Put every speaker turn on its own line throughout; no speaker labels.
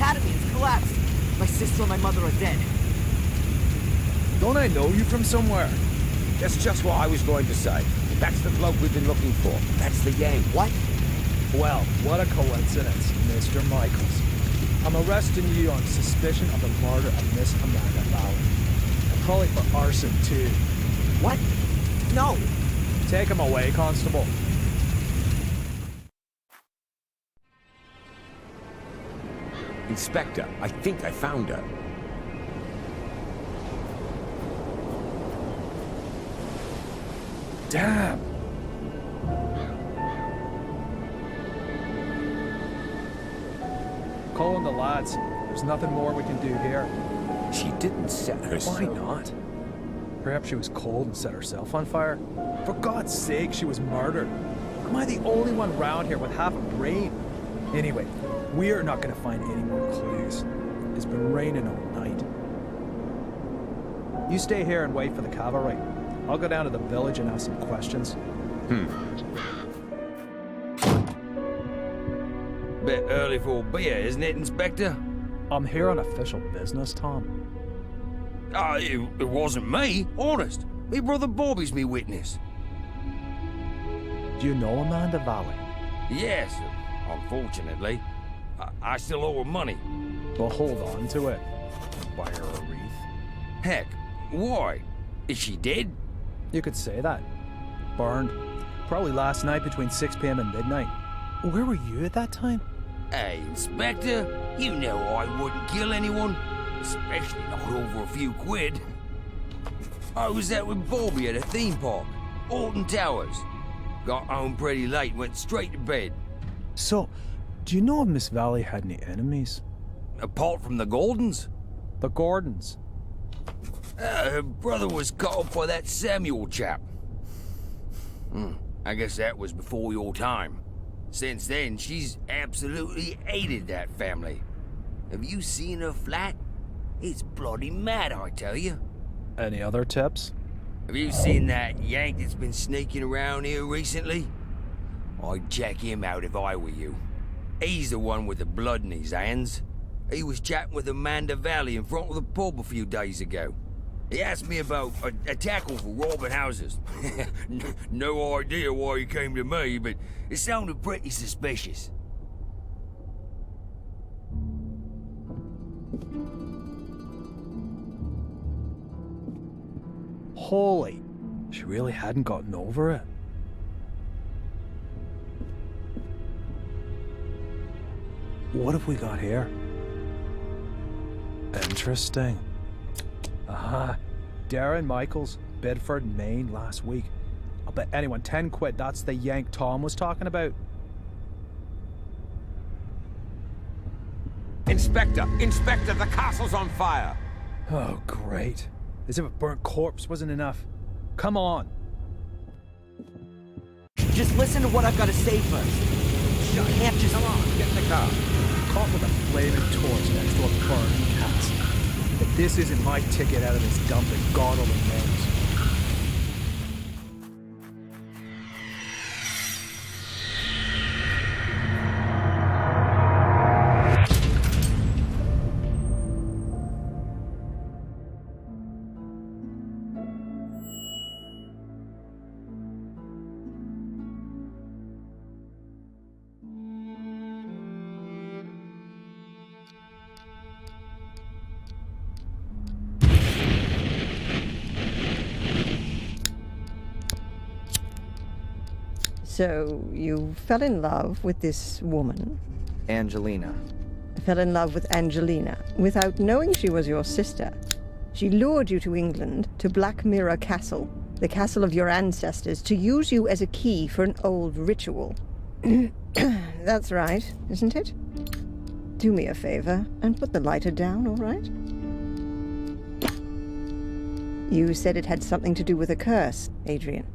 academy has collapsed. My sister and my mother are dead.
Don't I know you from somewhere?
That's just what I was going to say. That's the bloke we've been looking for. That's the Yank.
What?
Well, what a coincidence, Mr. Michaels. I'm arresting you on suspicion of the murder of Miss Amanda Valley. And probably for arson, too.
What? No.
Take him away, Constable.
Inspector, I think I found her.
Damn. Calling the lads. There's nothing more we can do here.
She didn't set herself.
Why not? Perhaps she was cold and set herself on fire. For God's sake, she was murdered. Am I the only one round here with half a brain? Anyway, we're not going to find any more clues. It's been raining all night. You stay here and wait for the cavalry. I'll go down to the village and ask some questions.
Bit early for a beer, isn't it, Inspector?
I'm here on official business, Tom.
It wasn't me, honest. Me brother Bobby's me witness.
Do you know Amanda Valley?
Yes, unfortunately. I still owe her money.
Well, hold on to it. Buy her a wreath.
Heck, why? Is she dead?
You could say that. Burned. Probably last night between 6 p.m. and midnight. Where were you at that time?
Hey, Inspector, you know I wouldn't kill anyone. Especially not over a few quid. I was out with Bobby at a theme park, Alton Towers. Got home pretty late, went straight to bed.
So, do you know if Miss Valley had any enemies?
Apart from the Gordons?
The Gordons.
Her brother was cut off by that Samuel chap. I guess that was before your time. Since then, she's absolutely hated that family. Have you seen her flat? It's bloody mad, I tell you.
Any other tips?
Have you seen that Yank that's been sneaking around here recently? I'd check him out if I were you. He's the one with the blood in his hands. He was chatting with Amanda Valley in front of the pub a few days ago. He asked me about a tackle for robbing houses. No idea why he came to me, but it sounded pretty suspicious.
Holy, she really hadn't gotten over it. What have we got here? Interesting. Darren Michaels, Bedford, Maine, last week. I'll bet anyone 10 quid that's the Yank Tom was talking about.
Inspector! Inspector, the castle's on fire!
Oh, great. As if a burnt corpse wasn't enough. Come on.
Just listen to what I've got to say first. You can't just...
Come on, get in the car.
Caught with a flaming torch next to a burning castle. But this isn't my ticket out of this dump that God only knows.
So, you fell in love with this woman?
Angelina.
I fell in love with Angelina without knowing she was your sister. She lured you to England, to Black Mirror Castle, the castle of your ancestors, to use you as a key for an old ritual. That's right, isn't it? Do me a favor and put the lighter down, all right? You said it had something to do with a curse, Adrian.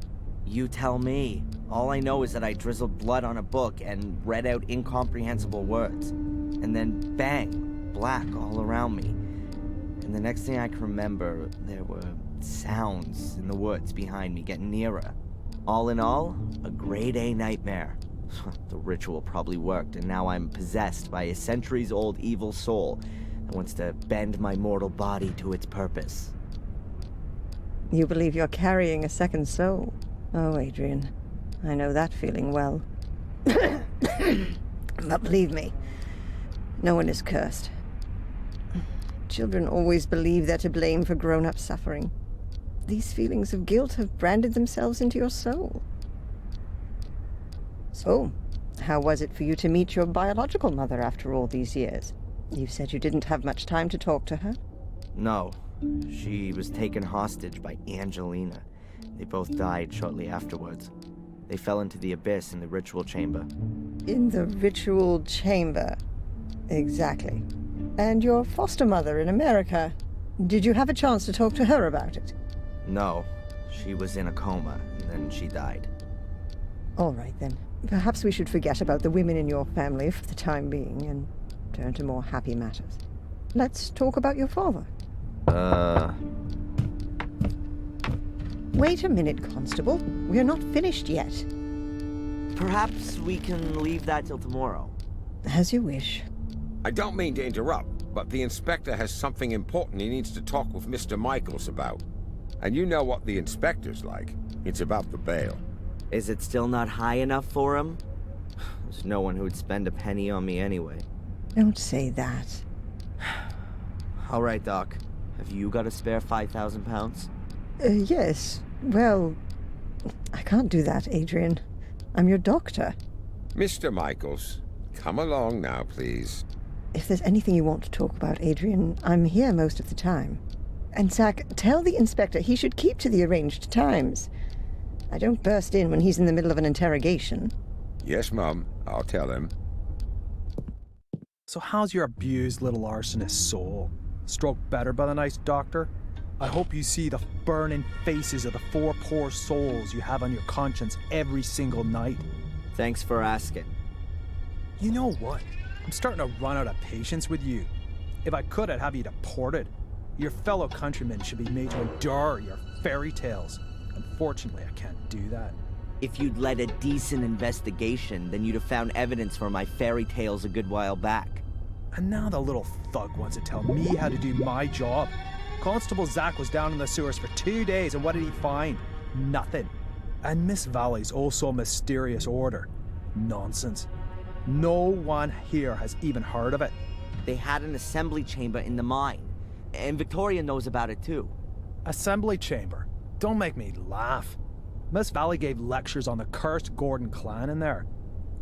You tell me. All I know is that I drizzled blood on a book and read out incomprehensible words. And then, bang, black all around me. And the next thing I can remember, there were sounds in the woods behind me getting nearer. All in all, a grade A nightmare. The ritual probably worked, and now I'm possessed by a centuries-old evil soul that wants to bend my mortal body to its purpose.
You believe you're carrying a second soul? Oh, Adrian, I know that feeling well. But believe me, no one is cursed. Children always believe they're to blame for grown-up suffering. These feelings of guilt have branded themselves into your soul. So, how was it for you to meet your biological mother after all these years? You said you didn't have much time to talk to her?
No. She was taken hostage by Angelina. They both died shortly afterwards. They fell into the abyss in the ritual chamber.
In the ritual chamber. Exactly. And your foster mother in America. Did you have a chance to talk to her about it?
No. She was in a coma, and then she died.
All right, then. Perhaps we should forget about the women in your family for the time being and turn to more happy matters. Let's talk about your father. Wait a minute, Constable. We are not finished yet.
Perhaps we can leave that till tomorrow.
As you wish.
I don't mean to interrupt, but the inspector has something important he needs to talk with Mr. Michaels about. And you know what the inspector's like. It's about the bail.
Is it still not high enough for him? There's no one who'd spend a penny on me anyway.
Don't say that.
All right, Doc. Have you got a spare 5,000 pounds?
Yes. Well, I can't do that, Adrian. I'm your doctor.
Mr. Michaels, come along now, please.
If there's anything you want to talk about, Adrian, I'm here most of the time. And Zach, tell the inspector he should keep to the arranged times. I don't burst in when he's in the middle of an interrogation.
Yes, Mum. I'll tell him.
So how's your abused little arsonist soul? Stroke better by the nice doctor? I hope you see the burning faces of the 4 poor souls you have on your conscience every single night.
Thanks for asking.
You know what? I'm starting to run out of patience with you. If I could, I'd have you deported. Your fellow countrymen should be made to endure your fairy tales. Unfortunately, I can't do that.
If you'd led a decent investigation, then you'd have found evidence for my fairy tales a good while back.
And now the little thug wants to tell me how to do my job. Constable Zach was down in the sewers for 2 days, and what did he find? Nothing. And Miss Valley's also mysterious order. Nonsense. No one here has even heard of it.
They had an assembly chamber in the mine, and Victoria knows about it too.
Assembly chamber? Don't make me laugh. Miss Valley gave lectures on the cursed Gordon clan in there.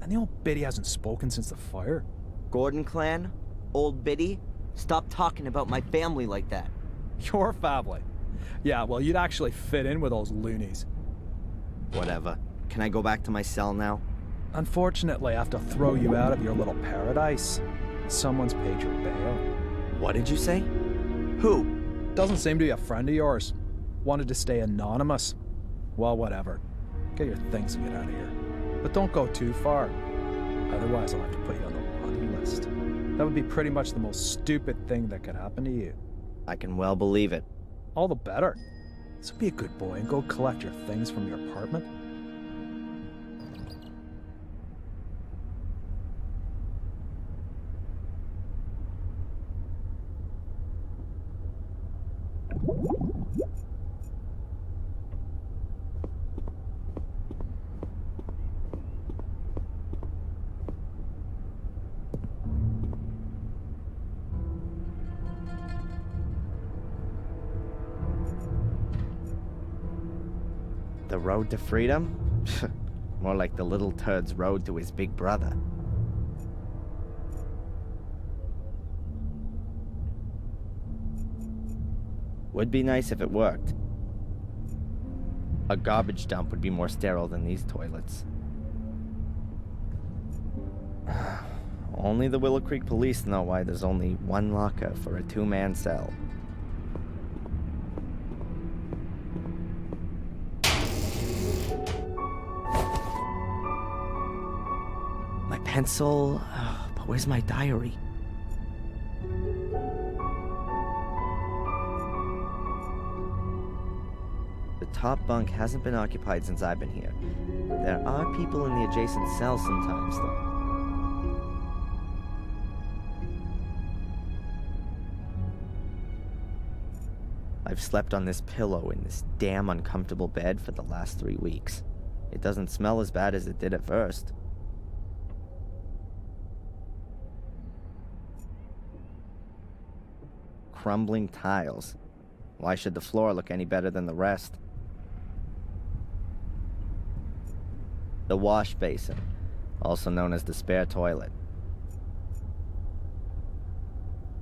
And the old biddy hasn't spoken since the fire.
Gordon clan? Old Biddy? Stop talking about my family like that.
Your family? Yeah, well, you'd actually fit in with those loonies.
Whatever. Can I go back to my cell now?
Unfortunately, I have to throw you out of your little paradise. Someone's paid your bail.
What did you say? Who?
Doesn't seem to be a friend of yours. Wanted to stay anonymous. Well, whatever. Get your things and get out of here. But don't go too far. Otherwise, I'll have to put you on the naughty list. That would be pretty much the most stupid thing that could happen to you.
I can well believe it.
All the better. So be a good boy and go collect your things from your apartment.
The road to freedom? More like the little turd's road to his big brother. Would be nice if it worked. A garbage dump would be more sterile than these toilets. Only the Willow Creek police know why there's only one locker for a 2-man cell. My pencil, but where's my diary? The top bunk hasn't been occupied since I've been here. There are people in the adjacent cell sometimes, though. I've slept on this pillow in this damn uncomfortable bed for the last 3 weeks. It doesn't smell as bad as it did at first. Crumbling tiles. Why should the floor look any better than the rest? The wash basin, also known as the spare toilet.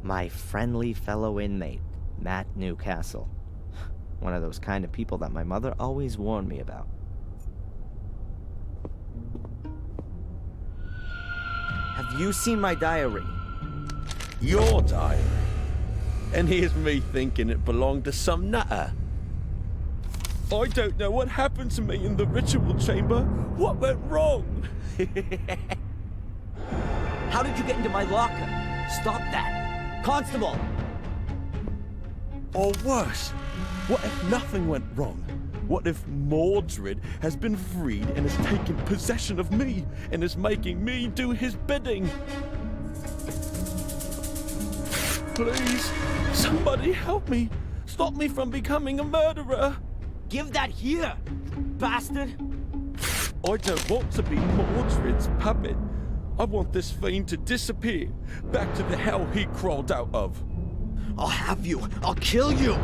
My friendly fellow inmate, Matt Newcastle. One of those kind of people that my mother always warned me about. Have you seen my diary?
Your diary? And here's me thinking it belonged to some nutter. I don't know what happened to me in the ritual chamber. What went wrong?
How did you get into my locker? Stop that. Constable!
Or worse, what if nothing went wrong? What if Mordred has been freed and has taken possession of me and is making me do his bidding? Please, somebody help me. Stop me from becoming a murderer.
Give that here, bastard!
I don't want to be Mordred's puppet. I want this fiend to disappear, back to the hell he crawled out of.
I'll have you. I'll kill you!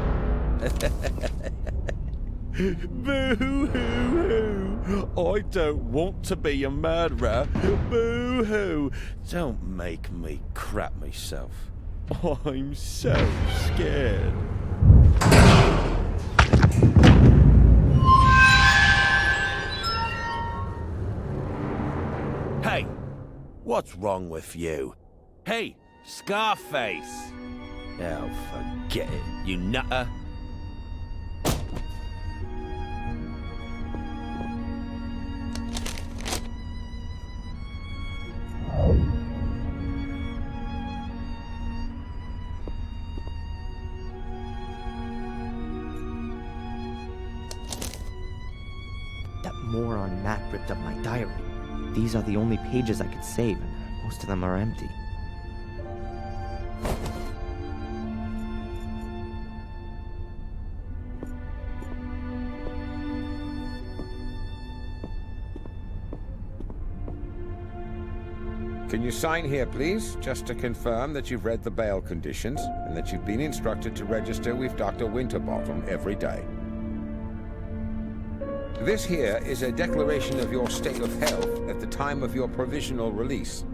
Boo-hoo-hoo! I don't want to be a murderer. Boo-hoo! Don't make me crap myself. I'm so scared. Hey, what's wrong with you? Hey, Scarface! Oh, forget it, you nutter.
That moron Matt ripped up my diary. These are the only pages I could save, and most of them are empty.
Can you sign here, please, just to confirm that you've read the bail conditions and that you've been instructed to register with Dr. Winterbottom every day? This here is a declaration of your state of health at the time of your provisional release.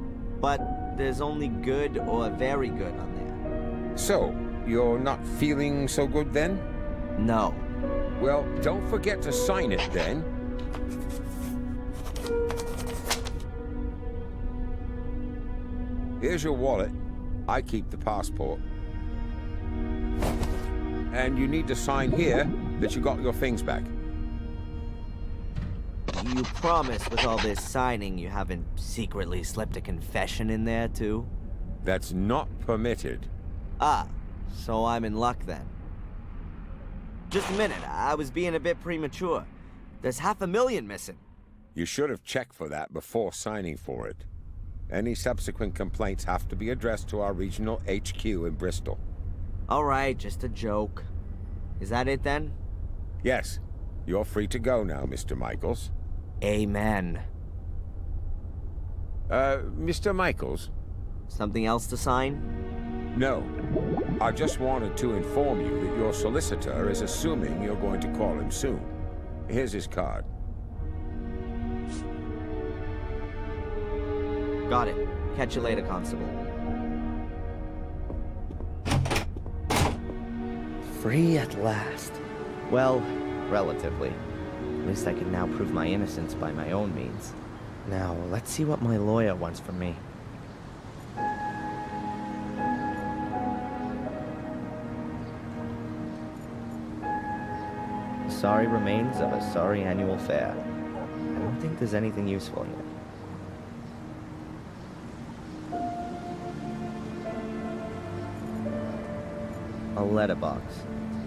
But there's only good or very good on there.
So, you're not feeling so good then?
No.
Well, don't forget to sign it then. Here's your wallet. I keep the passport. And you need to sign here that you got your things back.
You promise with all this signing you haven't secretly slipped a confession in there, too?
That's not permitted.
Ah, so I'm in luck then. Just a minute, I was being a bit premature. There's $500,000 missing.
You should have checked for that before signing for it. Any subsequent complaints have to be addressed to our regional HQ in Bristol.
All right, just a joke. Is that it then?
Yes, you're free to go now, Mr. Michaels.
Amen.
Mr. Michaels?
Something else to sign?
No. I just wanted to inform you that your solicitor is assuming you're going to call him soon. Here's his card.
Got it. Catch you later, Constable. Free at last. Well, relatively. At least I can now prove my innocence by my own means. Now, let's see what my lawyer wants from me. Sorry remains of a sorry annual fair. I don't think there's anything useful here. A letterbox.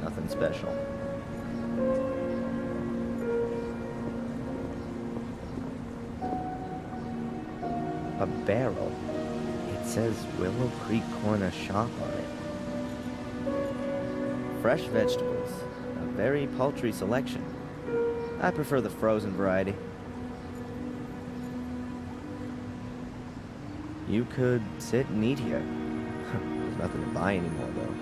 Nothing special. A barrel. It says Willow Creek Corner Shop on it. Fresh vegetables. A very paltry selection. I prefer the frozen variety. You could sit and eat here. There's nothing to buy anymore, though.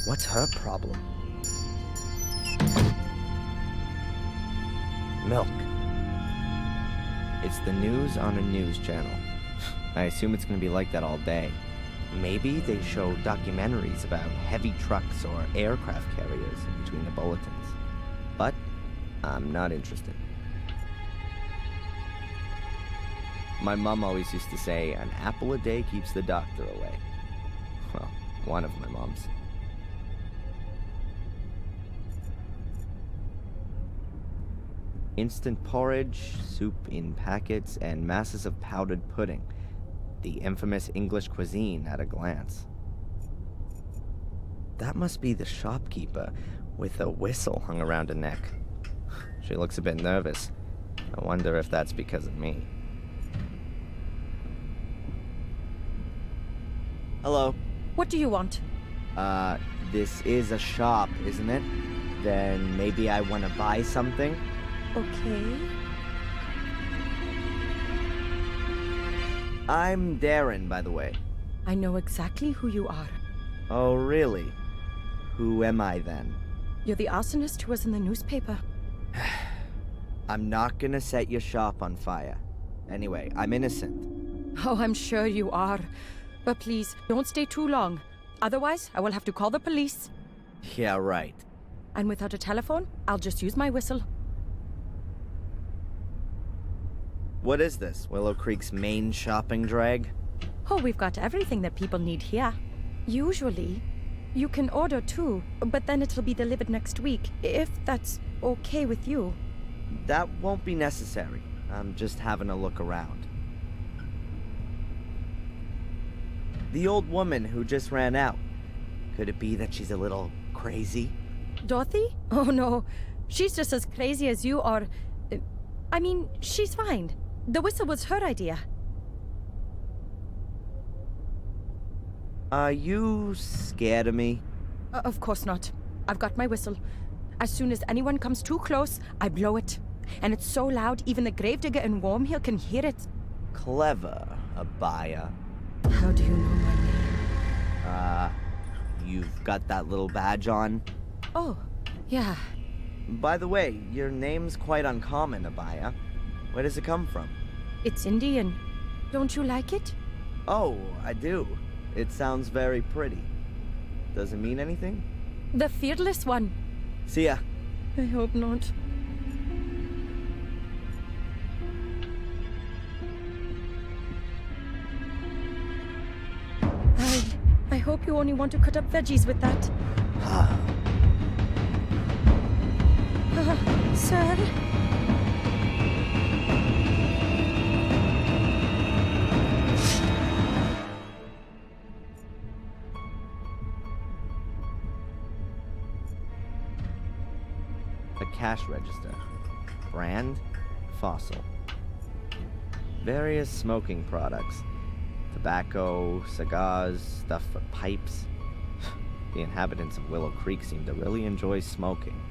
What's her problem? Milk. It's the news on a news channel. I assume it's going to be like that all day. Maybe they show documentaries about heavy trucks or aircraft carriers in between the bulletins. But I'm not interested. My mom always used to say, an apple a day keeps the doctor away. Well, one of my moms. Instant porridge, soup in packets, and masses of powdered pudding. The infamous English cuisine at a glance. That must be the shopkeeper with a whistle hung around her neck. She looks a bit nervous. I wonder if that's because of me. Hello.
What do you want?
This is a shop, isn't it? Then maybe I want to buy something?
Okay.
I'm Darren, by the way.
I know exactly who you are.
Oh, really? Who am I then?
You're the arsonist who was in the newspaper.
I'm not gonna set your shop on fire. Anyway, I'm innocent.
Oh, I'm sure you are. But please, don't stay too long. Otherwise, I will have to call the police.
Yeah, right.
And without a telephone, I'll just use my whistle.
What is this? Willow Creek's main shopping drag?
Oh, we've got everything that people need here. Usually, you can order too, but then it'll be delivered next week, if that's okay with you.
That won't be necessary. I'm just having a look around. The old woman who just ran out. Could it be that she's a little crazy?
Dorothy? Oh no, she's just as crazy as you are. I mean, she's fine. The whistle was her idea.
Are you scared of me?
Of course not. I've got my whistle. As soon as anyone comes too close, I blow it. And it's so loud, even the gravedigger in Wormhill can hear it.
Clever, Abaya.
How do you know my name?
You've got that little badge on?
Oh, yeah.
By the way, your name's quite uncommon, Abaya. Where does it come from?
It's Indian. Don't you like it?
Oh, I do. It sounds very pretty. Does it mean anything?
The fearless one.
See ya.
I hope not. I hope you only want to cut up veggies with that. Sir?
A cash register. Brand? Fossil. Various smoking products. Tobacco, cigars, stuff for pipes. The inhabitants of Willow Creek seem to really enjoy smoking.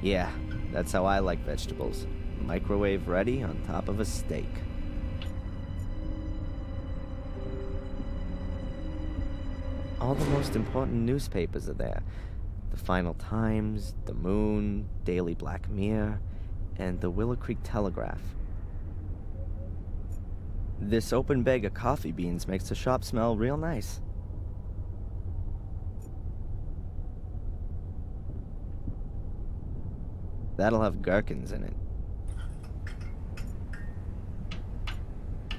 Yeah, that's how I like vegetables. Microwave ready on top of a steak. All the most important newspapers are there. The Final Times, The Moon, Daily Black Mirror, and the Willow Creek Telegraph. This open bag of coffee beans makes the shop smell real nice. That'll have gherkins in it.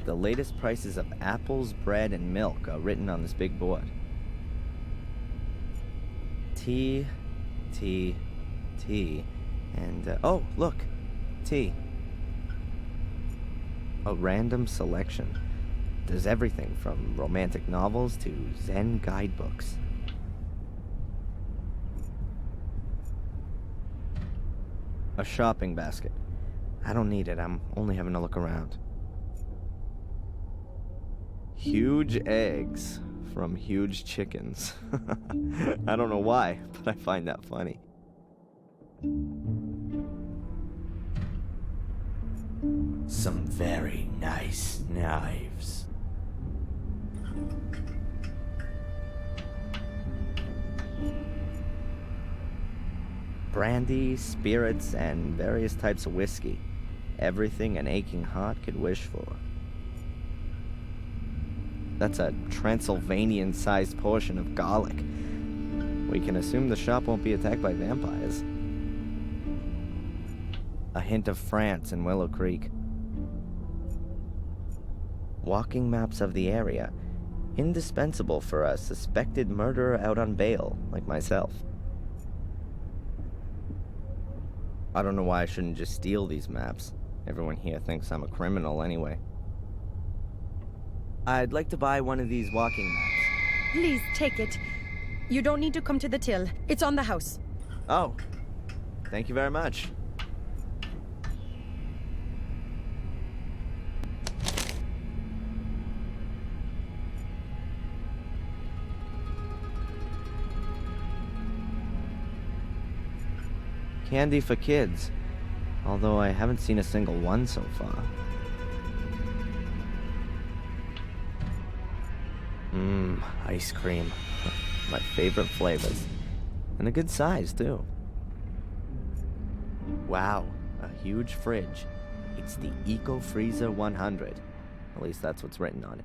The latest prices of apples, bread, and milk are written on this big board. Tea, and oh, look, tea. A random selection. There's everything from romantic novels to Zen guidebooks. A shopping basket. I don't need it, I'm only having a look around. Huge eggs from huge chickens. I don't know why, but I find that funny. Some very nice knives. Brandy, spirits, and various types of whiskey. Everything an aching heart could wish for. That's a Transylvanian-sized portion of garlic. We can assume the shop won't be attacked by vampires. A hint of France and Willow Creek. Walking maps of the area. Indispensable for a suspected murderer out on bail, like myself. I don't know why I shouldn't just steal these maps. Everyone here thinks I'm a criminal anyway. I'd like to buy one of these walking maps.
Please take it. You don't need to come to the till. It's on the house.
Oh, thank you very much. Candy for kids, although I haven't seen a single one so far. Ice cream. My favorite flavors. And a good size, too. Wow, a huge fridge. It's the Eco Freezer 100. At least that's what's written on it.